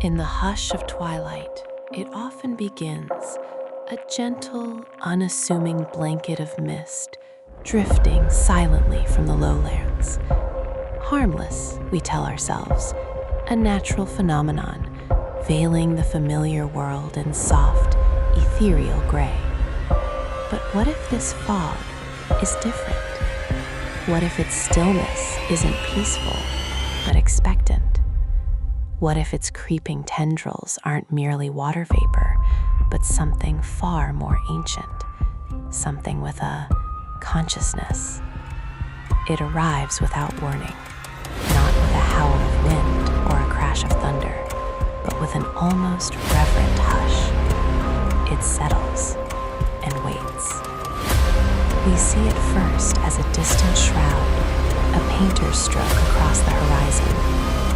In the hush of twilight, it often begins, a gentle, unassuming blanket of mist drifting silently from the lowlands. Harmless, we tell ourselves, a natural phenomenon, veiling the familiar world in soft, ethereal gray. But what if this fog is different? What if its stillness isn't peaceful, but expectant? What if its creeping tendrils aren't merely water vapor, but something far more ancient, something with a consciousness? It arrives without warning, not with a howl of wind or a crash of thunder, but with an almost reverent hush. It settles and waits. We see it first as a distant shroud, a painter's stroke across the horizon,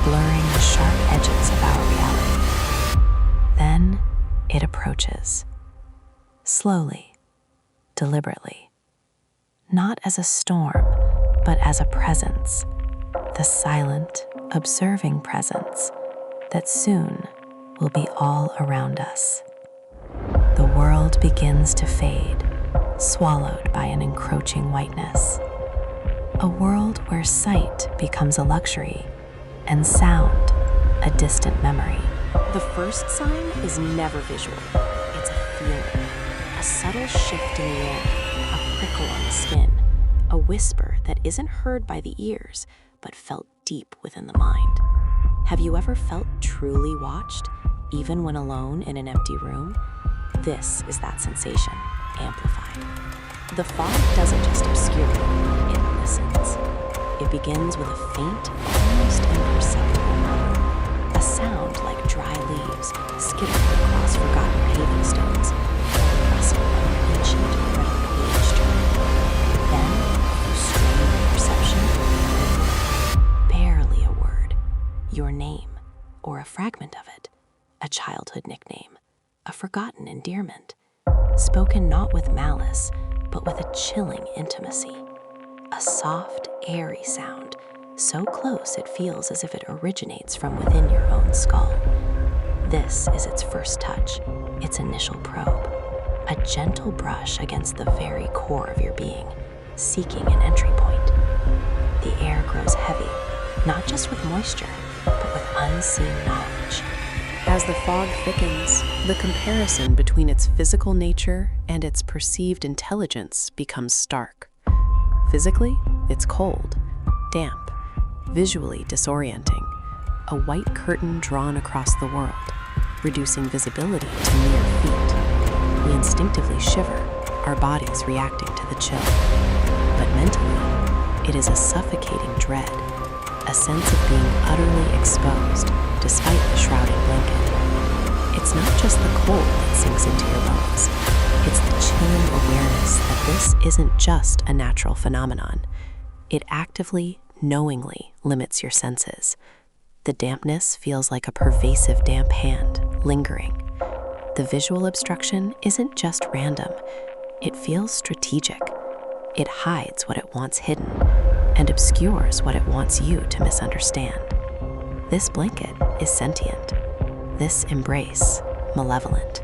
blurring the sharp edges of our reality. Then it approaches, slowly, deliberately, not as a storm, but as a presence, the silent, observing presence that soon will be all around us. The world begins to fade, swallowed by an encroaching whiteness. A world where sight becomes a luxury and sound a distant memory. The first sign is never visual. It's a feeling, a subtle shift in the air, a prickle on the skin, a whisper that isn't heard by the ears, but felt deep within the mind. Have you ever felt truly watched, even when alone in an empty room? This is that sensation, amplified. The fog doesn't just obscure it, it listens. It begins with a faint, almost imperceptible murmur, a sound like dry leaves skittering across forgotten paving stones, or the rustle of an ancient red page turn. Then, you strain your perception, barely a word, your name, or a fragment of it, a childhood nickname, a forgotten endearment, spoken not with malice, but with a chilling intimacy. A soft, airy sound, so close it feels as if it originates from within your own skull. This is its first touch, its initial probe, a gentle brush against the very core of your being, seeking an entry point. The air grows heavy, not just with moisture, but with unseen knowledge. As the fog thickens, the comparison between its physical nature and its perceived intelligence becomes stark. Physically, it's cold, damp, visually disorienting, a white curtain drawn across the world, reducing visibility to mere feet. We instinctively shiver, our bodies reacting to the chill. But mentally, it is a suffocating dread, a sense of being utterly exposed despite the shrouding blanket. It's not just the cold that sinks into your bones. It's the chilling awareness that this isn't just a natural phenomenon. It actively, knowingly limits your senses. The dampness feels like a pervasive damp hand, lingering. The visual obstruction isn't just random. It feels strategic. It hides what it wants hidden and obscures what it wants you to misunderstand. This blanket is sentient. This embrace, malevolent.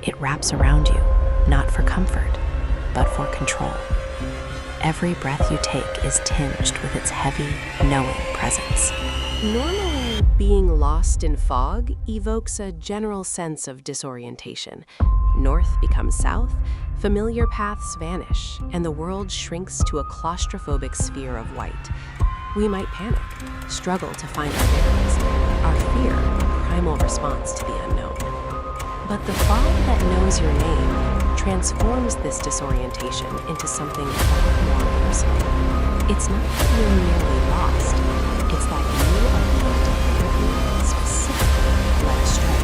It wraps around you, not for comfort, but for control. Every breath you take is tinged with its heavy, knowing presence. Normally, being lost in fog evokes a general sense of disorientation. North becomes south, familiar paths vanish, and the world shrinks to a claustrophobic sphere of white. We might panic, struggle to find our bearings, our fear a primal response to the unknown. But the fog that knows your name transforms this disorientation into something far more personal. It's not that you're merely lost, it's that you are being deliberately, specifically led astray.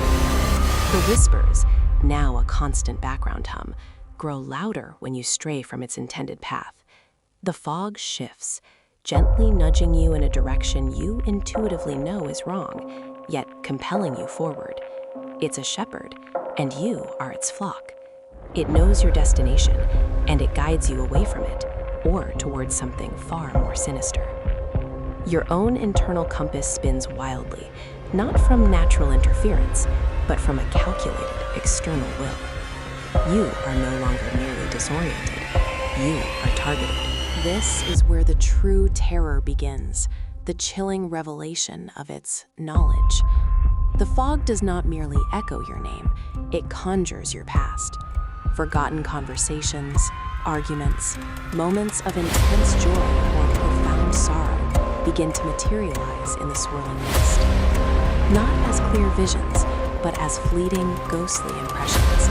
The whispers, now a constant background hum, grow louder when you stray from its intended path. The fog shifts, gently nudging you in a direction you intuitively know is wrong, yet compelling you forward. It's a shepherd, and you are its flock. It knows your destination, and it guides you away from it, or towards something far more sinister. Your own internal compass spins wildly, not from natural interference, but from a calculated external will. You are no longer merely disoriented. You are targeted. This is where the true terror begins, the chilling revelation of its knowledge. The fog does not merely echo your name, it conjures your past. Forgotten conversations, arguments, moments of intense joy or profound sorrow begin to materialize in the swirling mist. Not as clear visions, but as fleeting, ghostly impressions.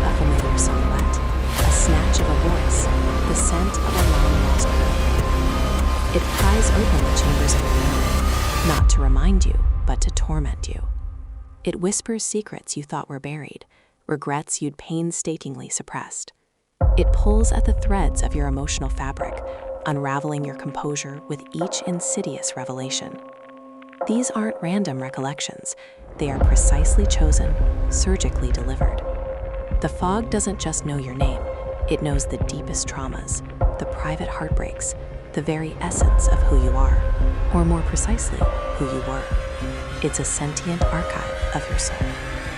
A familiar silhouette, a snatch of a voice, the scent of a long-lost perfume. It pries open the chambers of your memory, not to remind you, but to torment you. It whispers secrets you thought were buried, regrets you'd painstakingly suppressed. It pulls at the threads of your emotional fabric, unraveling your composure with each insidious revelation. These aren't random recollections. They are precisely chosen, surgically delivered. The fog doesn't just know your name. It knows the deepest traumas, the private heartbreaks, the very essence of who you are, or more precisely, who you were. It's a sentient archive of your soul.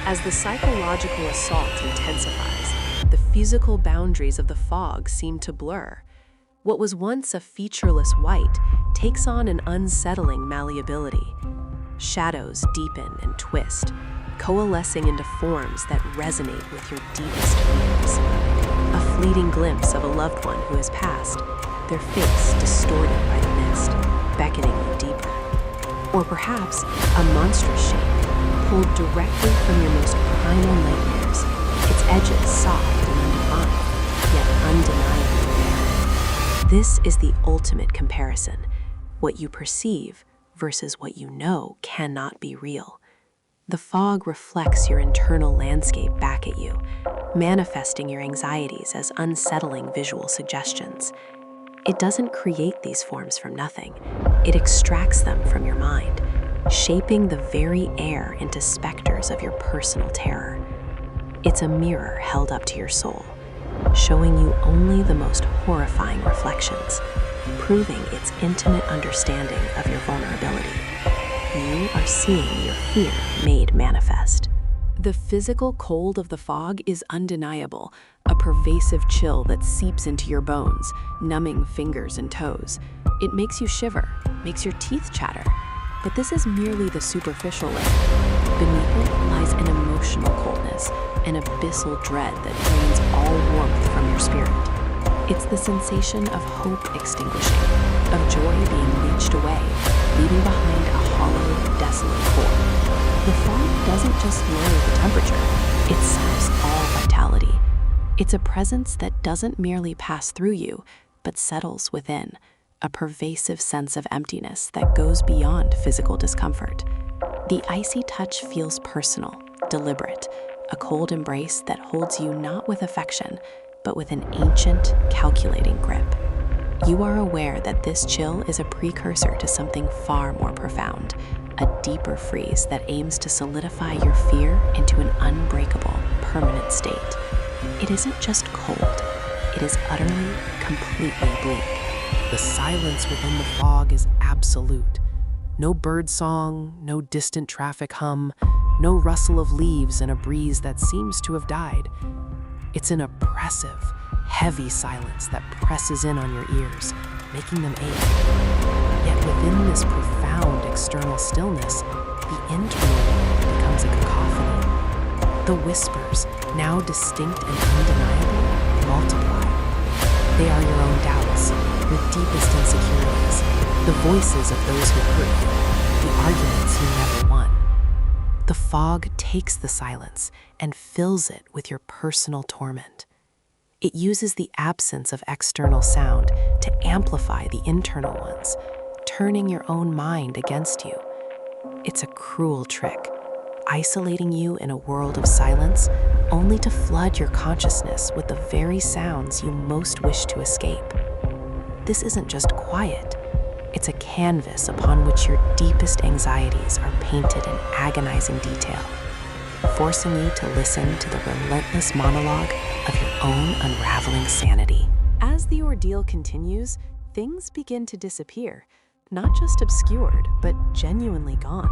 As the psychological assault intensifies, the physical boundaries of the fog seem to blur. What was once a featureless white takes on an unsettling malleability. Shadows deepen and twist, coalescing into forms that resonate with your deepest fears. A fleeting glimpse of a loved one who has passed, their face distorted by the mist, beckoning you deeper. Or perhaps a monstrous shape, pulled directly from your most primal nightmares, its edges soft and undefined, yet undeniably there. This is the ultimate comparison. What you perceive versus what you know cannot be real. The fog reflects your internal landscape back at you, manifesting your anxieties as unsettling visual suggestions. It doesn't create these forms from nothing. It extracts them from your mind, shaping the very air into specters of your personal terror. It's a mirror held up to your soul, showing you only the most horrifying reflections, proving its intimate understanding of your vulnerability. You are seeing your fear made manifest. The physical cold of the fog is undeniable, a pervasive chill that seeps into your bones, numbing fingers and toes. It makes you shiver, makes your teeth chatter. But this is merely the superficial layer. Beneath it lies an emotional coldness, an abyssal dread that drains all warmth from your spirit. It's the sensation of hope extinguishing, of joy being leached away, leaving behind a hollow, desolate core. The fog doesn't just lower the temperature, it saps all vitality. It's a presence that doesn't merely pass through you, but settles within, a pervasive sense of emptiness that goes beyond physical discomfort. The icy touch feels personal, deliberate, a cold embrace that holds you not with affection, but with an ancient, calculating grip. You are aware that this chill is a precursor to something far more profound, a deeper freeze that aims to solidify your fear into an unbreakable, permanent state. It isn't just cold, it is utterly, completely bleak. The silence within the fog is absolute. No bird song, no distant traffic hum, no rustle of leaves in a breeze that seems to have died. It's an oppressive, heavy silence that presses in on your ears, making them ache. Yet within this profound external stillness, the internal world becomes a cacophony. The whispers, now distinct and undeniable, multiply. They are your own doubts, your deepest insecurities, the voices of those who hurt you, the arguments you never won. The fog takes the silence and fills it with your personal torment. It uses the absence of external sound to amplify the internal ones, turning your own mind against you. It's a cruel trick, isolating you in a world of silence, only to flood your consciousness with the very sounds you most wish to escape. This isn't just quiet. It's a canvas upon which your deepest anxieties are painted in agonizing detail, forcing you to listen to the relentless monologue of your own unraveling sanity. As the ordeal continues, things begin to disappear. not just obscured, but genuinely gone.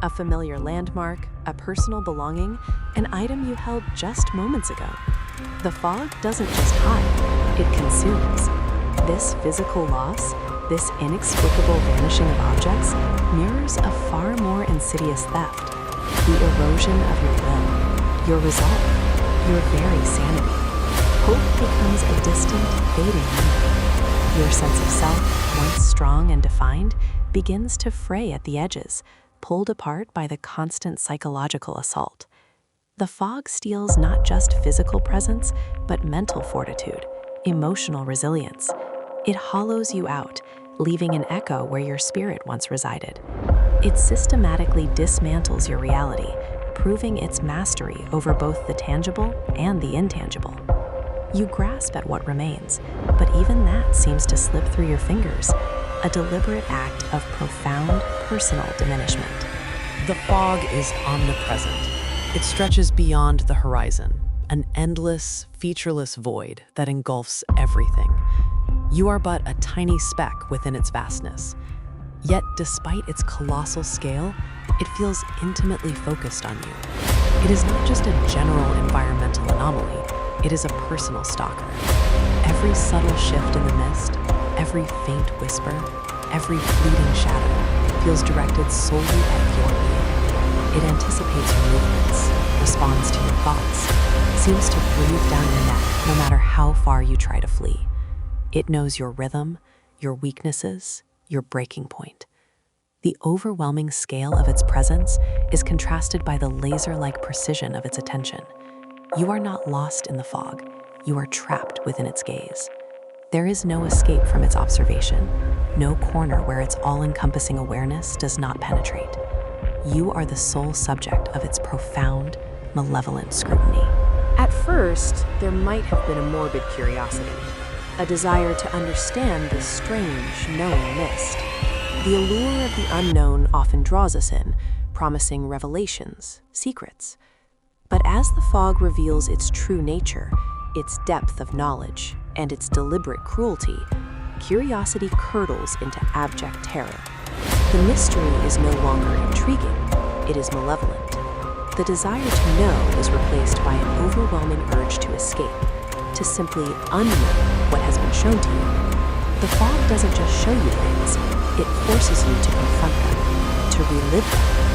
A familiar landmark, a personal belonging, an item you held just moments ago. The fog doesn't just hide, it consumes. This physical loss, this inexplicable vanishing of objects, mirrors a far more insidious theft. The erosion of your will, your resolve, your very sanity. Hope becomes a distant, fading memory. Your sense of self, once strong and defined, begins to fray at the edges, pulled apart by the constant psychological assault. The fog steals not just physical presence, but mental fortitude, emotional resilience. It hollows you out, leaving an echo where your spirit once resided. It systematically dismantles your reality, proving its mastery over both the tangible and the intangible. You grasp at what remains, but even that seems to slip through your fingers, a deliberate act of profound personal diminishment. The fog is omnipresent. It stretches beyond the horizon, an endless, featureless void that engulfs everything. You are but a tiny speck within its vastness. Yet, despite its colossal scale, it feels intimately focused on you. It is not just a general environmental anomaly, it is a personal stalker. Every subtle shift in the mist, every faint whisper, every fleeting shadow feels directed solely at your being. It anticipates your movements, responds to your thoughts, seems to breathe down your neck no matter how far you try to flee. It knows your rhythm, your weaknesses, your breaking point. The overwhelming scale of its presence is contrasted by the laser-like precision of its attention. You are not lost in the fog, you are trapped within its gaze. There is no escape from its observation, no corner where its all-encompassing awareness does not penetrate. You are the sole subject of its profound, malevolent scrutiny. At first, there might have been a morbid curiosity, a desire to understand this strange, knowing mist. The allure of the unknown often draws us in, promising revelations, secrets. But as the fog reveals its true nature, its depth of knowledge, and its deliberate cruelty, curiosity curdles into abject terror. The mystery is no longer intriguing, it is malevolent. The desire to know is replaced by an overwhelming urge to escape, to simply unknow what has been shown to you. The fog doesn't just show you things, it forces you to confront them, to relive them.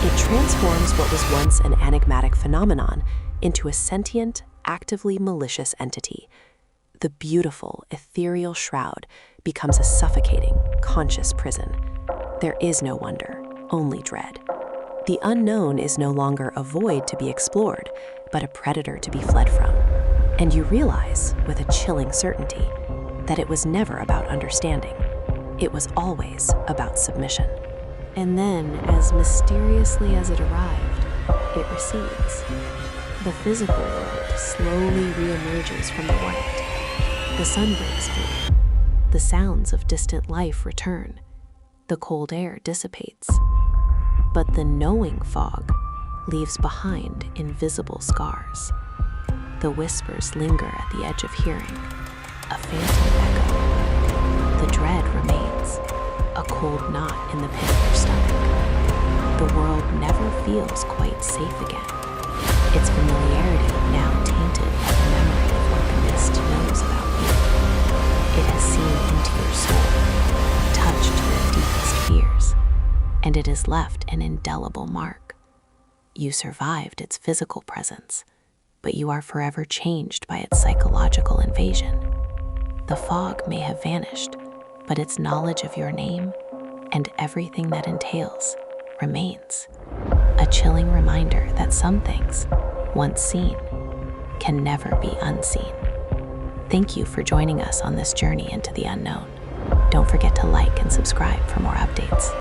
It transforms what was once an enigmatic phenomenon into a sentient, actively malicious entity. The beautiful, ethereal shroud becomes a suffocating, conscious prison. There is no wonder, only dread. The unknown is no longer a void to be explored, but a predator to be fled from. And you realize, with a chilling certainty, that it was never about understanding. It was always about submission. And then, as mysteriously as it arrived, it recedes. The physical world slowly reemerges from the white. The sun breaks through. The sounds of distant life return. The cold air dissipates. But the knowing fog leaves behind invisible scars. The whispers linger at the edge of hearing, a phantom echo. The dread remains, a cold knot in the pit of your stomach. The world never feels quite safe again. Its familiarity now tainted by the memory of what the mist knows about you. It has seen into your soul, touched your deepest fears, and it has left an indelible mark. You survived its physical presence, but you are forever changed by its psychological invasion. The fog may have vanished, but its knowledge of your name and everything that entails remains. A chilling reminder that some things, once seen, can never be unseen. Thank you for joining us on this journey into the unknown. Don't forget to like and subscribe for more updates.